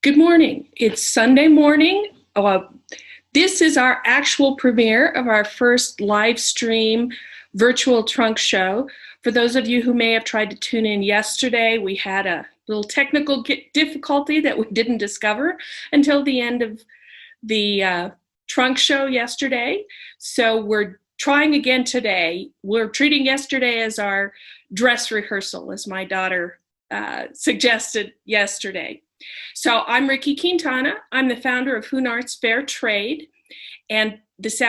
Good morning. It's Sunday morning. This is our actual premiere of our first live stream virtual trunk show. For those of you who may have tried to tune in yesterday, we had a little technical difficulty that we didn't discover until the end of the trunk show yesterday. So we're trying again today. We're treating yesterday as our dress rehearsal, as my daughter suggested yesterday. So I'm Ricky Quintana. I'm the founder of HoonArts Fair Trade. And this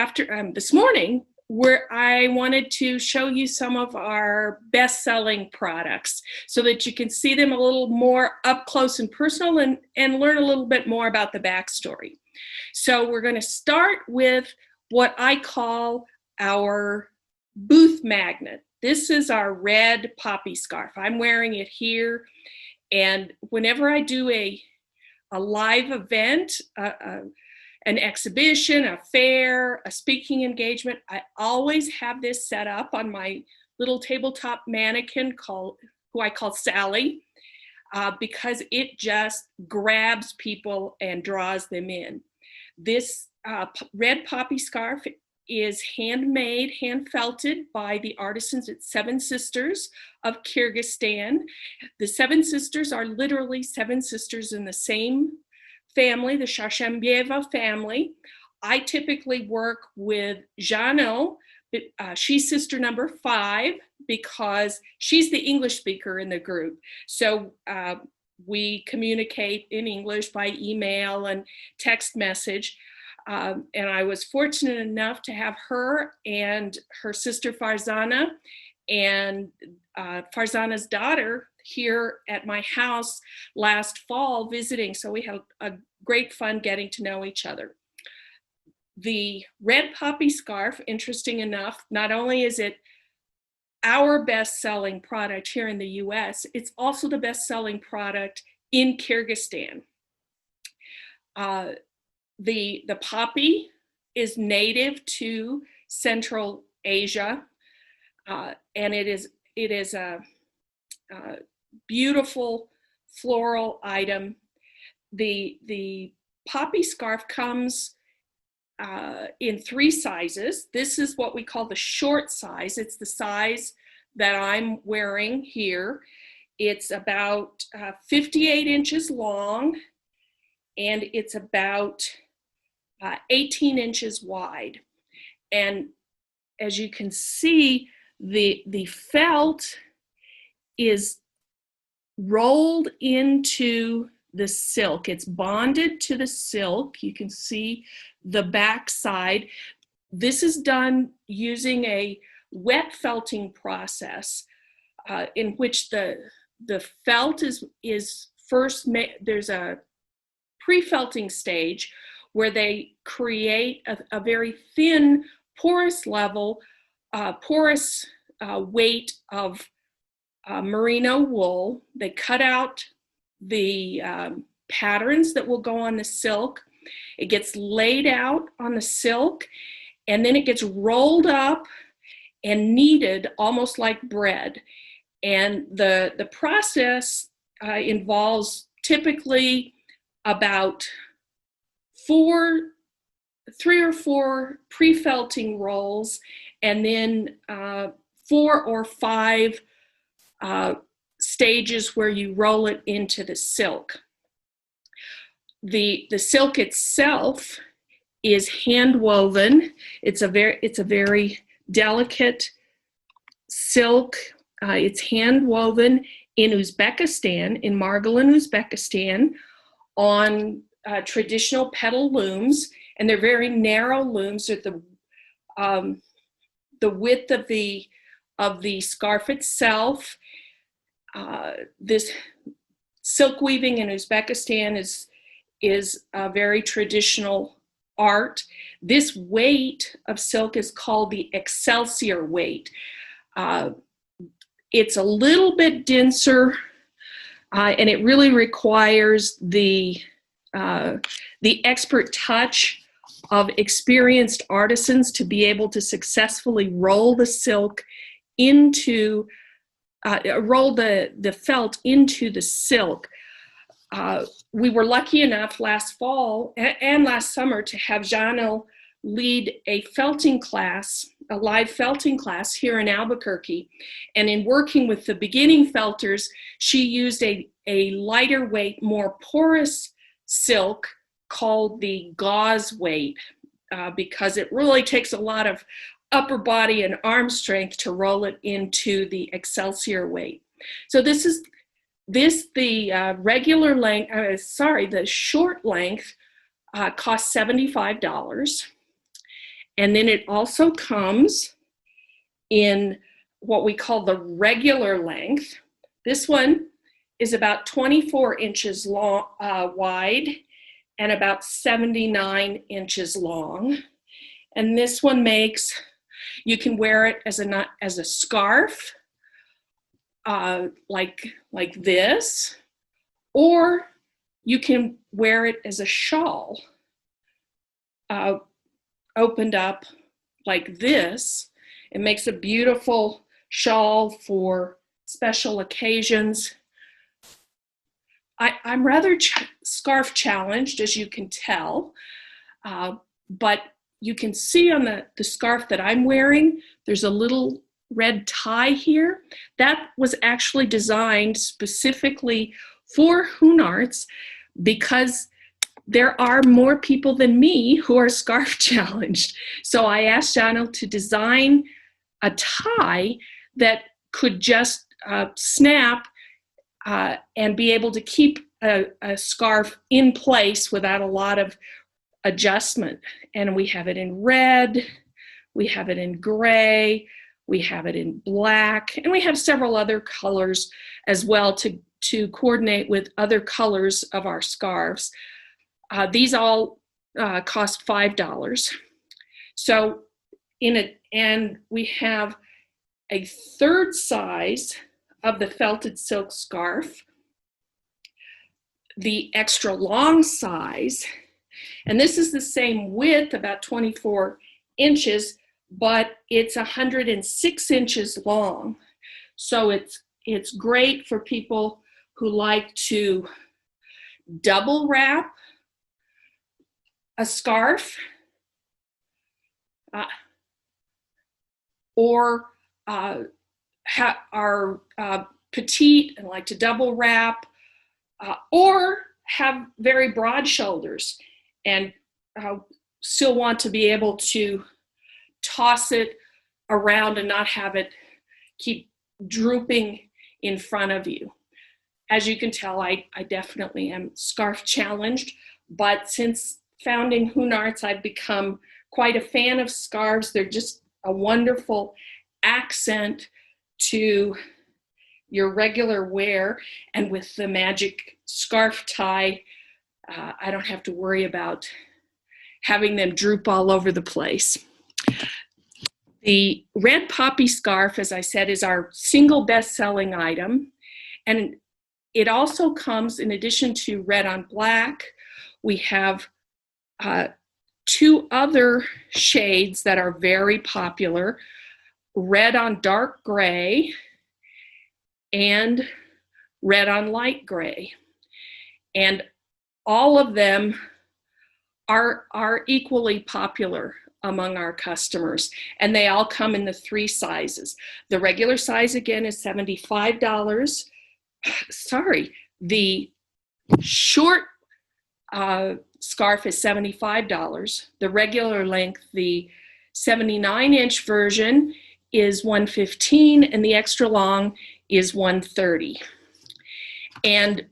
morning, I wanted to show you some of our best-selling products so that you can see them a little more up close and personal and learn a little bit more about the backstory. So we're going to start with what I call our booth magnet. This is our red poppy scarf. I'm wearing it here. And whenever I do a live event, an exhibition, a fair, a speaking engagement, I always have this set up on my little tabletop mannequin who I call Sally, because it just grabs people and draws them in. This red poppy scarf is handmade, hand felted by the artisans at Seven Sisters of Kyrgyzstan. The Seven Sisters are literally seven sisters in the same family, the Shashembieva family. I typically work with Jano. She's sister number 5 because she's the English speaker in the group. So we communicate in English by email and text message. And I was fortunate enough to have her and her sister Farzana and Farzana's daughter here at my house last fall visiting. So we had a great fun getting to know each other. The red poppy scarf, interesting enough, not only is it our best-selling product here in the US, it's also the best-selling product in Kyrgyzstan. The poppy is native to Central Asia, and it is a beautiful floral item. The poppy scarf comes in 3 sizes. This is what we call the short size. It's the size that I'm wearing here. It's about 58 inches long, and it's about 18 inches wide. And as you can see, the felt is rolled into the silk. It's bonded to the silk. You can see the back side. This is done using a wet felting process in which the felt is first made. There's a pre-felting stage where they create a very thin porous weight of merino wool. They cut out the patterns that will go on the silk. It gets laid out on the silk, and then it gets rolled up and kneaded almost like bread. And the process involves typically about 3 or 4 pre-felting rolls, and then 4 or 5 stages where you roll it into the silk. The silk itself is hand woven. It's a very delicate silk. It's hand woven in Uzbekistan, in Margolin, Uzbekistan, on traditional petal looms, and they're very narrow looms at the width of the scarf itself. This silk weaving in Uzbekistan is a very traditional art. This weight of silk is called the Excelsior weight. It's a little bit denser, and it really requires the expert touch of experienced artisans to be able to successfully roll the silk into, roll the felt into the silk. we were lucky enough last fall and last summer to have Janelle lead a felting class, a live felting class here in Albuquerque. And in working with the beginning felters, she used a lighter weight, more porous silk called the gauze weight, because it really takes a lot of upper body and arm strength to roll it into the Excelsior weight. So the regular length, the short length costs $75. And then it also comes in what we call the regular length. This one is about 24 inches long, wide, and about 79 inches long. And this one you can wear it as a scarf, like this, or you can wear it as a shawl, opened up like this. It makes a beautiful shawl for special occasions. I'm rather scarf challenged, as you can tell, but you can see on the scarf that I'm wearing, there's a little red tie here. That was actually designed specifically for HoonArts because there are more people than me who are scarf challenged. So I asked Janelle to design a tie that could just snap and be able to keep a scarf in place without a lot of adjustment. And we have it in red, we have it in gray, we have it in black, and we have several other colors as well to coordinate with other colors of our scarves. These all cost $5. So and we have a third size of the felted silk scarf, the extra long size, and this is the same width, about 24 inches, but it's 106 inches long. So it's great for people who like to double wrap a scarf, or are petite and like to double wrap, or have very broad shoulders and still want to be able to toss it around and not have it keep drooping in front of you. As you can tell, I definitely am scarf challenged, but since founding HoonArts, I've become quite a fan of scarves. They're just a wonderful accent to your regular wear, and with the magic scarf tie, I don't have to worry about having them droop all over the place. The red poppy scarf, as I said, is our single best-selling item, and it also comes, in addition to red on black, we have two other shades that are very popular: red on dark gray and red on light gray. And all of them are equally popular among our customers, and they all come in the 3 sizes. The regular size, again, is $75. Sorry, the short scarf is $75. The regular length, the 79-inch version, is $115, and the extra long is $130. And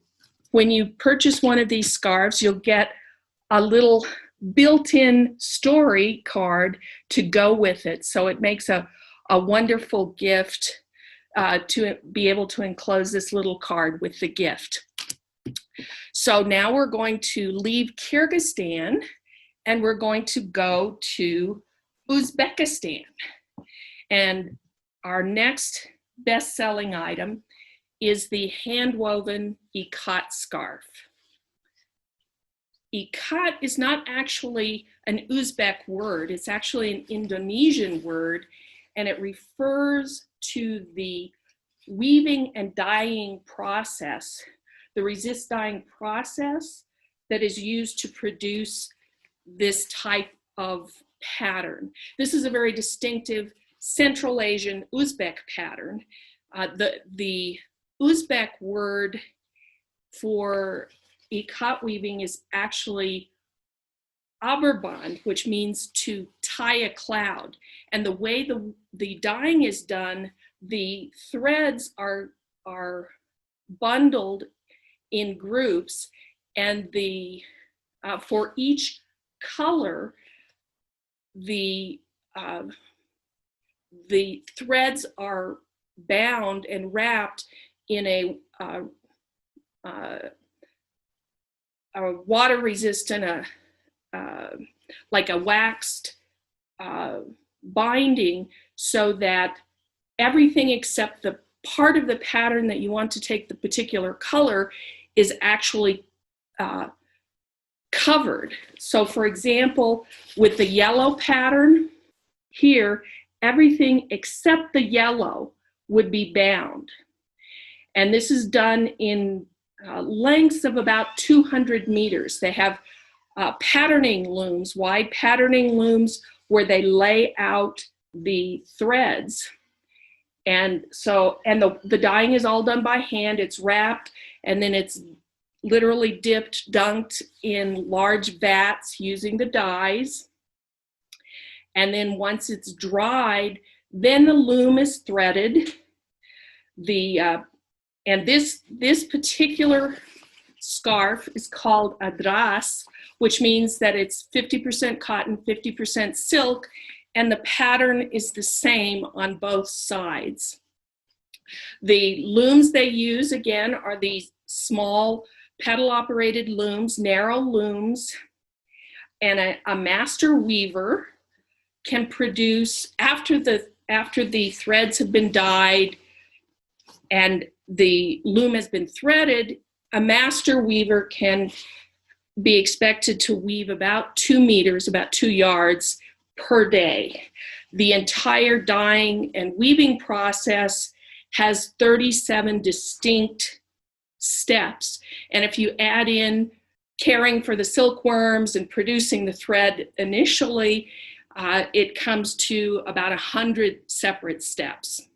when you purchase one of these scarves, you'll get a little built-in story card to go with it. So it makes a wonderful gift to be able to enclose this little card with the gift. So now we're going to leave Kyrgyzstan and we're going to go to Uzbekistan. And our next best-selling item is the hand-woven ikat scarf. Ikat is not actually an Uzbek word, it's actually an Indonesian word, and it refers to the weaving and dyeing process the resist dyeing process that is used to produce this type of pattern. This is a very distinctive Central Asian Uzbek pattern. The Uzbek word for ikat weaving is actually aberband, which means to tie a cloud. And the way the dyeing is done, the threads are bundled in groups, and for each color, the threads are bound and wrapped in a water resistant, like a waxed binding, so that everything except the part of the pattern that you want to take the particular color is actually covered. So for example, with the yellow pattern here, everything except the yellow would be bound. And this is done in lengths of about 200 meters. They have patterning looms, wide patterning looms, where they lay out the threads. And so, and the dyeing is all done by hand. It's wrapped, and then it's literally dipped, dunked in large vats using the dyes. And then once it's dried, then the loom is threaded. And this particular scarf is called adras, which means that it's 50% cotton, 50% silk, and the pattern is the same on both sides. The looms they use, again, are these small pedal-operated looms, narrow looms, and a master weaver can produce, after the threads have been dyed and the loom has been threaded, a master weaver can be expected to weave about 2 meters, about 2 yards per day. The entire dyeing and weaving process has 37 distinct steps. And if you add in caring for the silkworms and producing the thread initially, it comes to about 100 separate steps.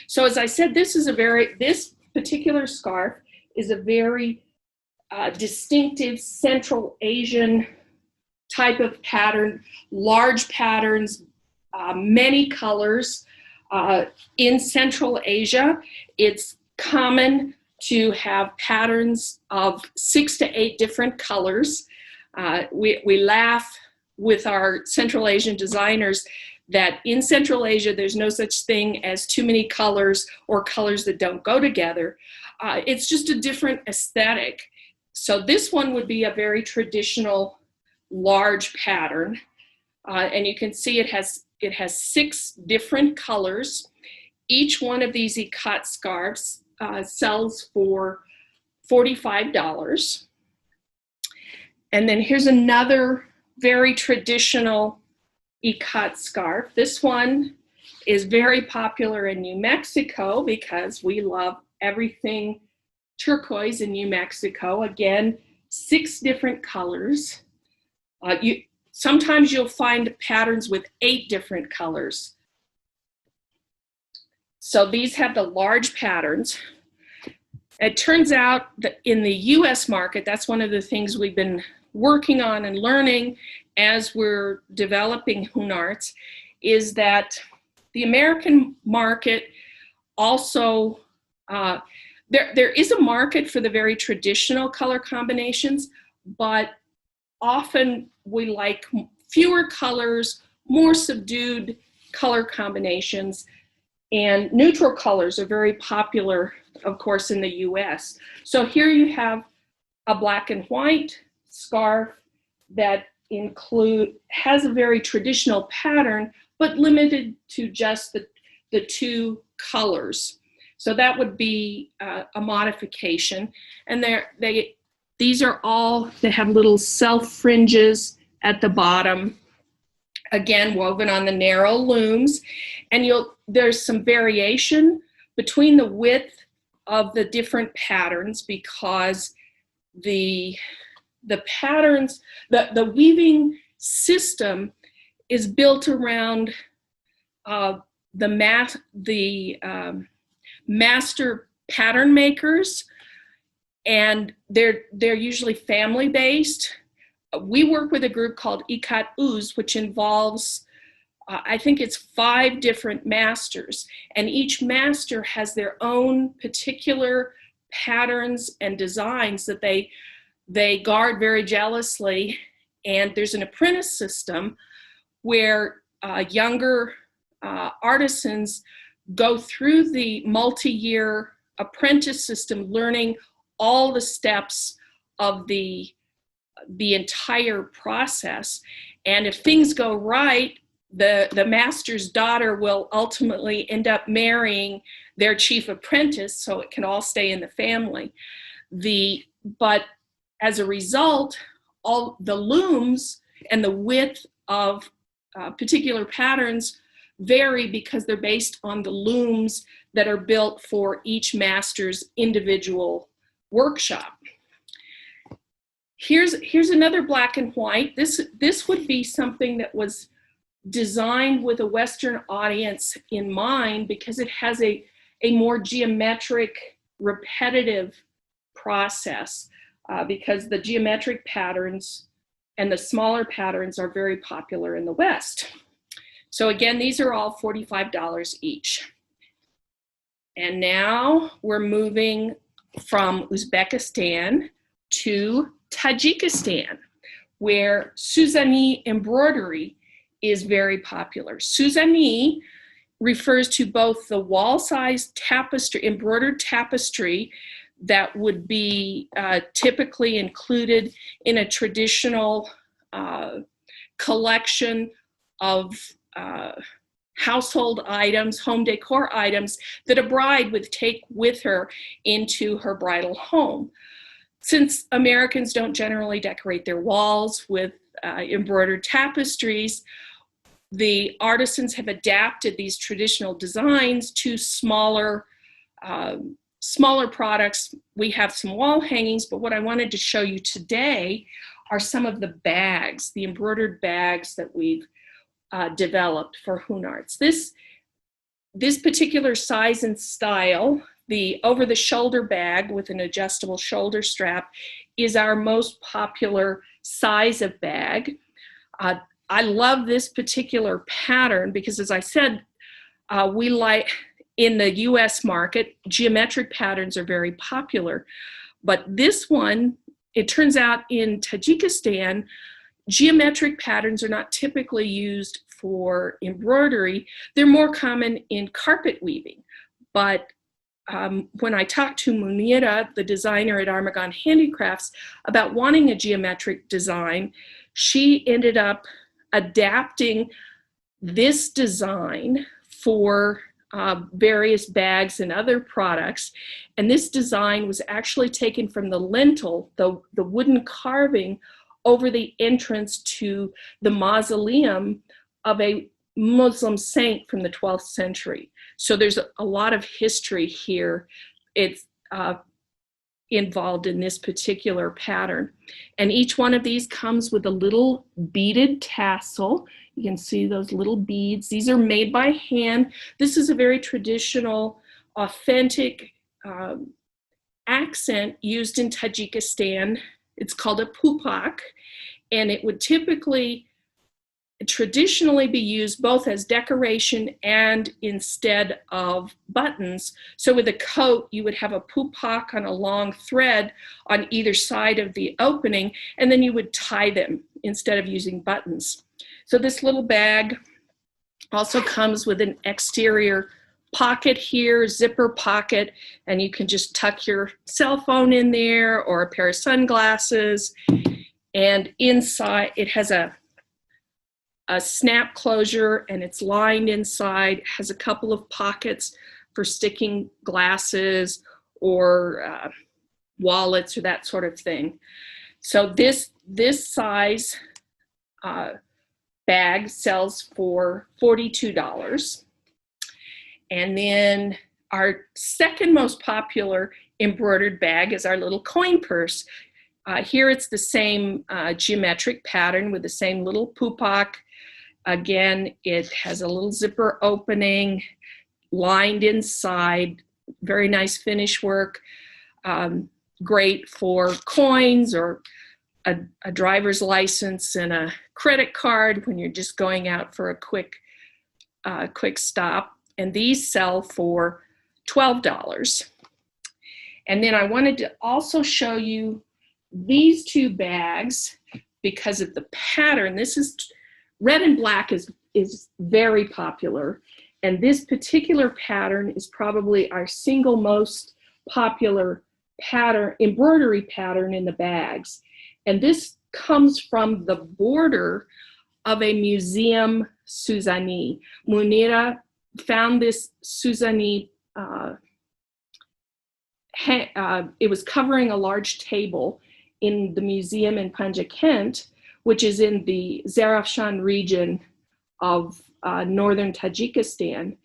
So as I said, this particular scarf is a very distinctive Central Asian type of pattern, large patterns, many colors. In Central Asia, it's common to have patterns of 6 to 8 different colors. We laugh with our Central Asian designers that in Central Asia, there's no such thing as too many colors or colors that don't go together. It's just a different aesthetic. So this one would be a very traditional large pattern. And you can see it has 6 different colors. Each one of these ikat scarves sells for $45. And then here's another very traditional ikat scarf. This one is very popular in New Mexico because we love everything turquoise in New Mexico. Again, 6 different colors. Sometimes you'll find patterns with 8 different colors. So these have the large patterns. It turns out that in the US market, that's one of the things we've been working on and learning as we're developing HoonArts, is that the American market also, there is a market for the very traditional color combinations, but often we like fewer colors, more subdued color combinations, and neutral colors are very popular, of course, in the US. So here you have a black and white scarf that has a very traditional pattern, but limited to just the 2 colors. So that would be a modification. And these are all, they have little self fringes at the bottom, again, woven on the narrow looms. And there's some variation between the width of the different patterns because the patterns, the weaving system is built around the master pattern makers, and they're usually family based. We work with a group called Ikat Uz, which involves I think it's 5 different masters, and each master has their own particular patterns and designs that they guard very jealously. And there's an apprentice system where younger artisans go through the multi-year apprentice system, learning all the steps of the entire process. And if things go right, the master's daughter will ultimately end up marrying their chief apprentice, so it can all stay in the family. But as a result, all the looms and the width of particular patterns vary because they're based on the looms that are built for each master's individual workshop. Here's another black and white. This would be something that was designed with a Western audience in mind because it has a more geometric, repetitive process because the geometric patterns and the smaller patterns are very popular in the West. So again, these are all $45 each. And now we're moving from Uzbekistan to Tajikistan, where Suzani embroidery is very popular. Suzani refers to both the wall-sized tapestry, embroidered tapestry that would be typically included in a traditional collection of household items, home decor items that a bride would take with her into her bridal home. Since Americans don't generally decorate their walls with embroidered tapestries, the artisans have adapted these traditional designs to smaller products. We have some wall hangings, but what I wanted to show you today are some of the bags, the embroidered bags that we've developed for HoonArts. This particular size and style, the over-the-shoulder bag with an adjustable shoulder strap, is our most popular size of bag. I love this particular pattern because, as I said, we like, in the US market, geometric patterns are very popular. But this one, it turns out in Tajikistan, geometric patterns are not typically used for embroidery. They're more common in carpet weaving. But when I talked to Munira, the designer at Armagon Handicrafts, about wanting a geometric design, she ended up adapting this design for various bags and other products. And this design was actually taken from the lintel, the wooden carving over the entrance to the mausoleum of a Muslim saint from the 12th century. So there's a lot of history here. It's involved in this particular pattern. And each one of these comes with a little beaded tassel. You can see those little beads. These are made by hand. This is a very traditional, authentic accent used in Tajikistan. It's called a pupak, and it would traditionally be used both as decoration and instead of buttons. So with a coat, you would have a pupak on a long thread on either side of the opening, and then you would tie them instead of using buttons. So this little bag also comes with an exterior pocket here, zipper pocket, and you can just tuck your cell phone in there or a pair of sunglasses. And inside, it has a snap closure, and it's lined inside. It has a couple of pockets for sticking glasses or wallets or that sort of thing. So this size bag sells for $42. And then our second most popular embroidered bag is our little coin purse. Here it's the same geometric pattern with the same little pupak. Again, it has a little zipper opening, lined inside, very nice finish work, great for coins or a driver's license and a credit card when you're just going out for a quick stop. And these sell for $12. And then I wanted to also show you these two bags because of the pattern. This is red and black is very popular. And this particular pattern is probably our single most popular pattern, embroidery pattern in the bags. And this comes from the border of a museum Suzanne. Munira found this Suzanne, it was covering a large table in the museum in Panjakent, which is in the Zarafshan region of northern Tajikistan.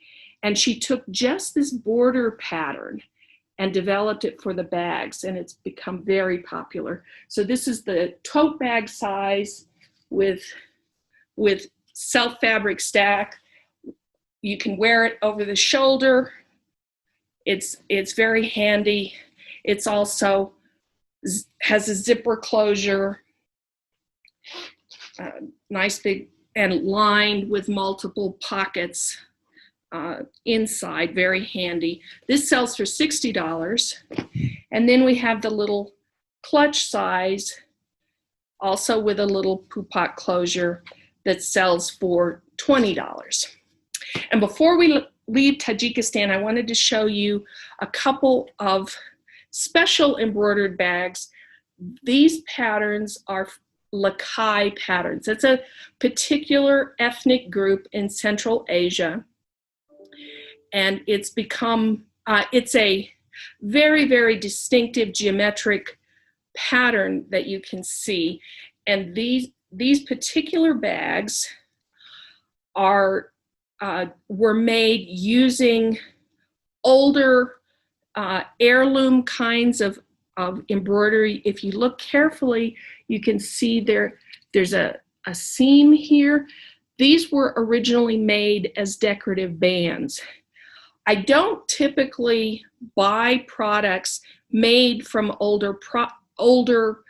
And she took just this border pattern and developed it for the bags, and it's become very popular. So this is the tote bag size with self fabric stack. You can wear it over the shoulder. It's very handy. It's also has a zipper closure, nice big, and lined with multiple pockets inside, very handy. This sells for $60. And then we have the little clutch size, also with a little pupak closure, that sells for $20. And before we leave Tajikistan, I wanted to show you a couple of special embroidered bags. These patterns are Lakai patterns. It's a particular ethnic group in Central Asia. And it's become, it's a very, very distinctive geometric pattern that you can see. And these particular bags are were made using older heirloom kinds of embroidery. If you look carefully, you can see there's a seam here. These were originally made as decorative bands. I don't typically buy products made from older products,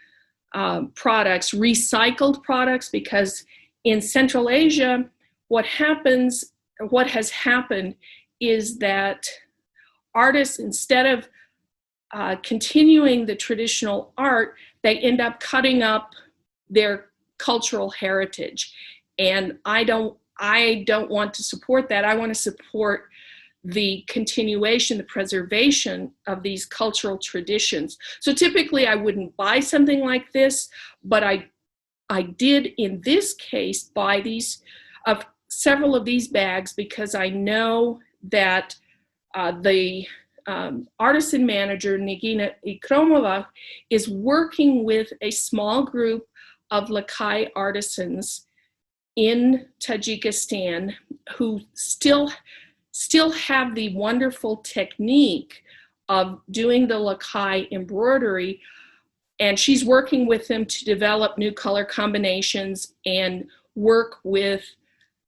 recycled products, because in Central Asia, what has happened is that artists, instead of continuing the traditional art, they end up cutting up their cultural heritage. And I don't want to support that. I want to support the continuation, the preservation of these cultural traditions. So typically I wouldn't buy something like this, but I did in this case buy several of these bags because I know that the artisan manager, Nigina Ikromova, is working with a small group of Lakai artisans in Tajikistan who still have the wonderful technique of doing the Lakai embroidery. And she's working with them to develop new color combinations and work with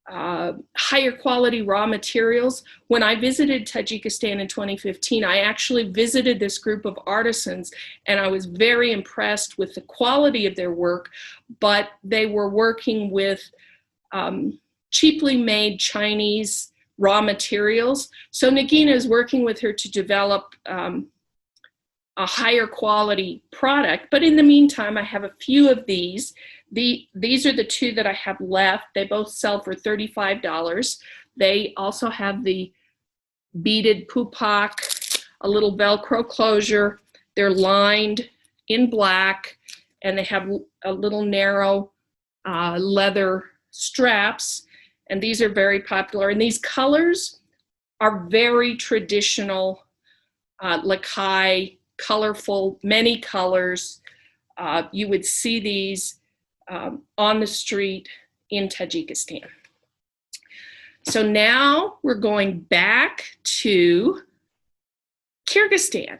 higher quality raw materials. When I visited Tajikistan in 2015, I actually visited this group of artisans and I was very impressed with the quality of their work, but they were working with cheaply made Chinese raw materials. So Nagina is working with her to develop a higher quality product. But in the meantime, I have a few of these. These are the two that I have left. They both sell for $35. They also have the beaded pupak, a little Velcro closure. They're lined in black, and they have a little narrow leather straps. And these are very popular. And these colors are very traditional Lakai, colorful, many colors. You would see these on the street in Tajikistan. So now we're going back to Kyrgyzstan.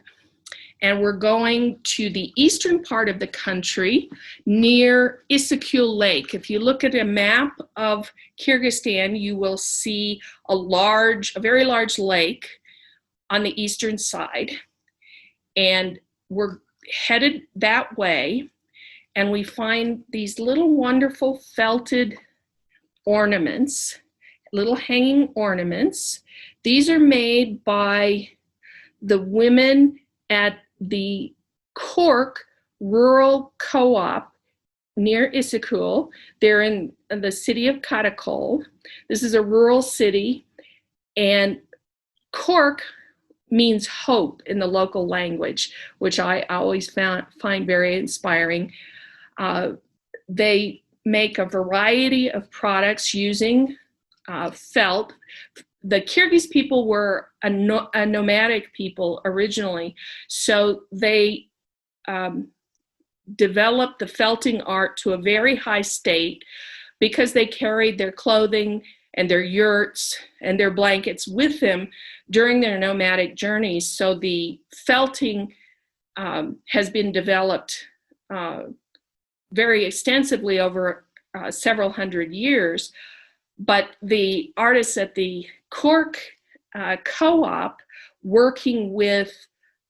And we're going to the eastern part of the country near Issyk Lake. If you look at a map of Kyrgyzstan, you will see a very large lake on the eastern side. And we're headed that way, and we find these little wonderful felted ornaments, little hanging ornaments. These are made by the women at the Cork Rural Co-op near Issyk. They're in the city of Karakol. This is a rural city, and Cork means hope in the local language, which I always find very inspiring. They make a variety of products using felt. The Kyrgyz people were a nomadic people originally, so they developed the felting art to a very high state because they carried their clothing and their yurts and their blankets with them during their nomadic journeys. So the felting has been developed very extensively over several hundred years. But the artists at the Cork Co-op, working with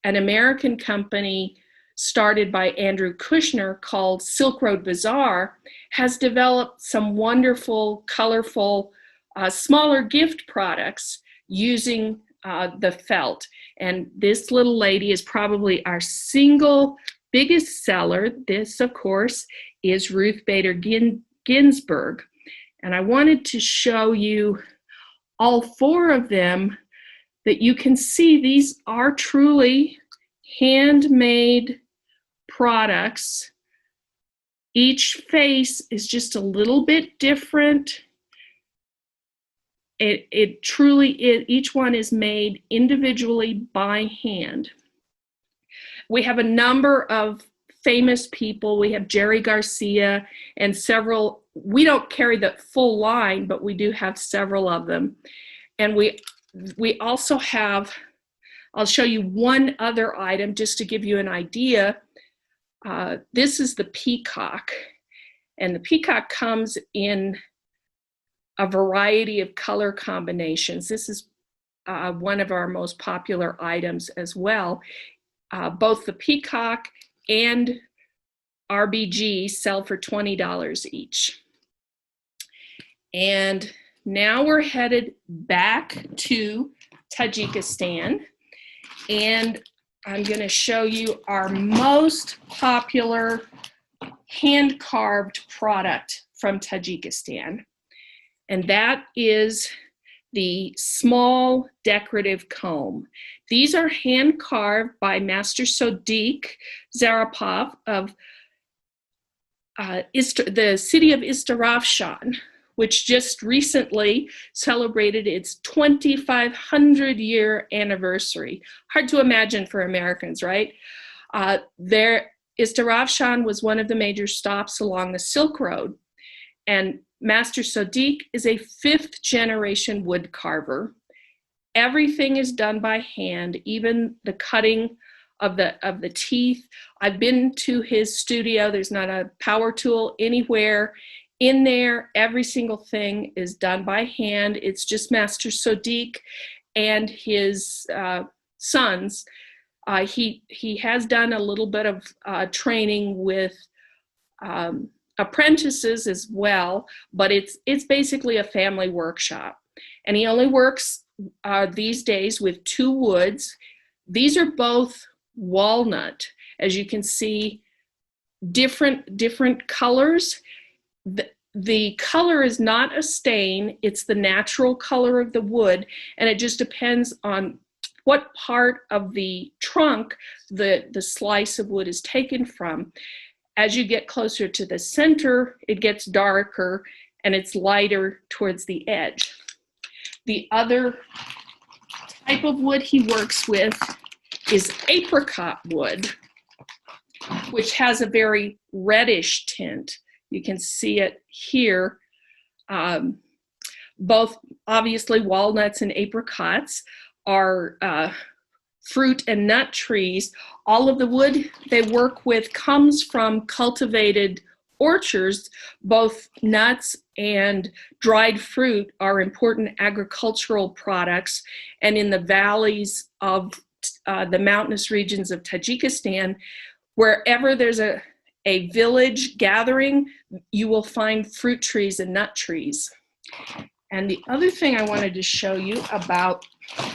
an American company started by Andrew Kushner called Silk Road Bazaar, has developed some wonderful, colorful, smaller gift products using the felt. And this little lady is probably our single biggest seller. This, of course, is Ruth Bader Ginsburg. And I wanted to show you all four of them, that you can see these are truly handmade products. Each face is just a little bit different. It truly is, each one is made individually by hand. We have a number of famous people. We have Jerry Garcia and several. We don't carry the full line, but we do have several of them. And we also have, I'll show you one other item just to give you an idea. This is the peacock. And the peacock comes in a variety of color combinations. This is one of our most popular items as well. Both the peacock and RBG sell for $20 each. And now we're headed back to Tajikistan, and I'm going to show you our most popular hand-carved product from Tajikistan, and that is the small decorative comb. These are hand-carved by Master Sodiq Zarapov of the city of Istarafshan, which just recently celebrated its 2,500-year anniversary. Hard to imagine for Americans, right? Istarafshan was one of the major stops along the Silk Road, and Master Sodiq is a fifth-generation wood carver. Everything is done by hand, even the cutting of the teeth. I've been to his studio. There's not a power tool anywhere in there. Every single thing is done by hand. It's just Master Sodiq and his sons. He has done a little bit of training with apprentices as well, but it's basically a family workshop. And he only works these days with two woods. These are both walnut. As you can see, different colors. The color is not a stain, it's the natural color of the wood, and it just depends on what part of the trunk the slice of wood is taken from. As you get closer to the center, it gets darker and it's lighter towards the edge. The other type of wood he works with is apricot wood, which has a very reddish tint. You can see it here. Both, obviously, walnuts and apricots are fruit and nut trees. All of the wood they work with comes from cultivated orchards. Both nuts and dried fruit are important agricultural products. And in the valleys of the mountainous regions of Tajikistan, wherever there's a village gathering, you will find fruit trees and nut trees. And the other thing I wanted to show you about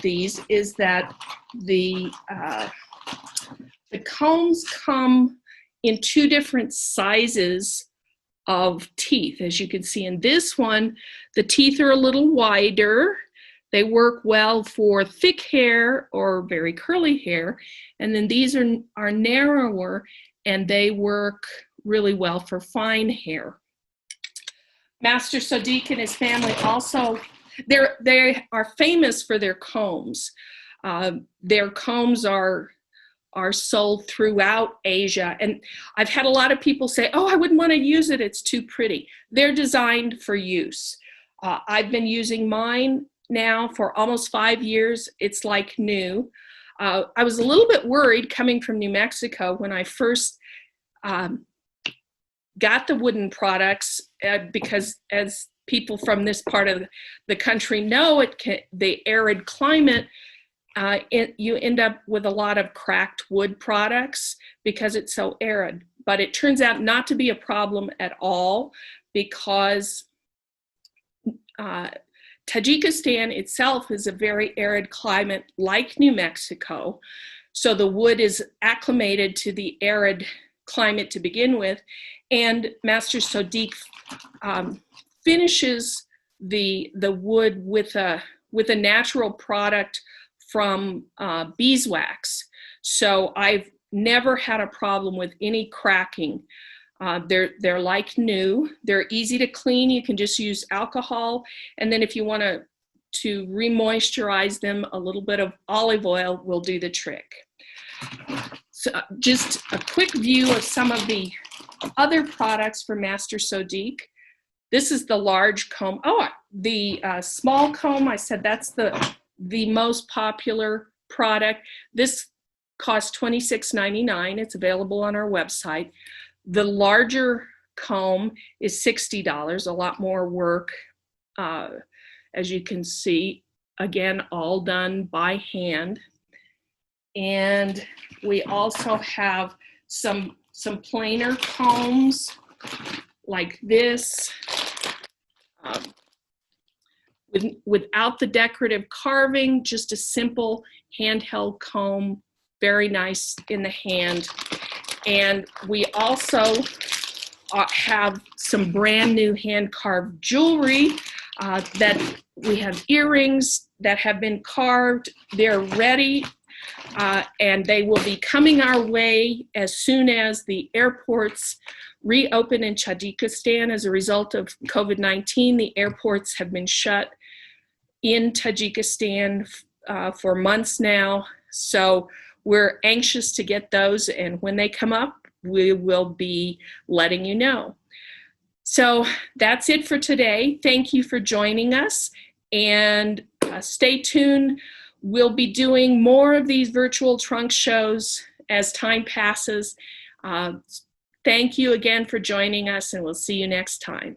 these is that the combs come in two different sizes of teeth. As you can see in this one, the teeth are a little wider. They work well for thick hair or very curly hair. And then these are narrower, and they work really well for fine hair. Master Sadiq and his family also, they are famous for their combs. Their combs are sold throughout Asia. And I've had a lot of people say, oh, I wouldn't want to use it, it's too pretty. They're designed for use. I've been using mine now for almost 5 years. It's like new. I was a little bit worried coming from New Mexico when I first got the wooden products because, as people from this part of the country know, the arid climate, you end up with a lot of cracked wood products because it's so arid. But it turns out not to be a problem at all, because Tajikistan itself is a very arid climate like New Mexico. So the wood is acclimated to the arid climate to begin with. And Master Sadiq finishes the wood with a natural product from beeswax. So I've never had a problem with any cracking. They're like new. They're easy to clean. You can just use alcohol. And then if you want to re-moisturize them, a little bit of olive oil will do the trick. So just a quick view of some of the other products for Master Sadiq. This is the large comb. Oh, the small comb, I said that's the most popular product. This costs $26.99. It's available on our website. The larger comb is $60, a lot more work. As you can see, again, all done by hand. And we also have some plainer combs like this, without the decorative carving, just a simple handheld comb, very nice in the hand. And we also have some brand new hand-carved jewelry that we have earrings that have been carved. They're ready, and they will be coming our way as soon as the airports reopen in Tajikistan. As a result of COVID-19, the airports have been shut in Tajikistan for months now. So we're anxious to get those, and when they come up, we will be letting you know. So that's it for today. Thank you for joining us, and stay tuned. We'll be doing more of these virtual trunk shows as time passes. Thank you again for joining us, and we'll see you next time.